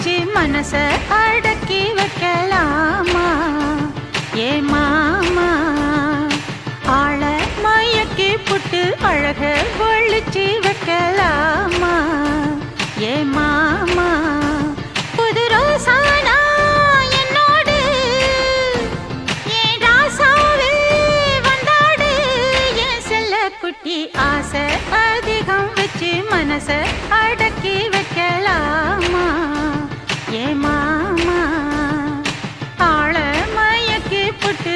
வச்சு மனச அடக்கி வைக்கலாமா ஏ மாமா ஆள மயக்கி புட்டு அழக ஒழிச்சு வைக்கலாமா ஏ மாமா புது ரோசானா என்னோடு ஏன் ராசாவே வந்தாடு என் செல்ல குட்டி ஆசை அதிகம் வச்சு மனச அடக்கி வைக்கலாமா ஏ மாமா ஆள மயக்கி புட்டு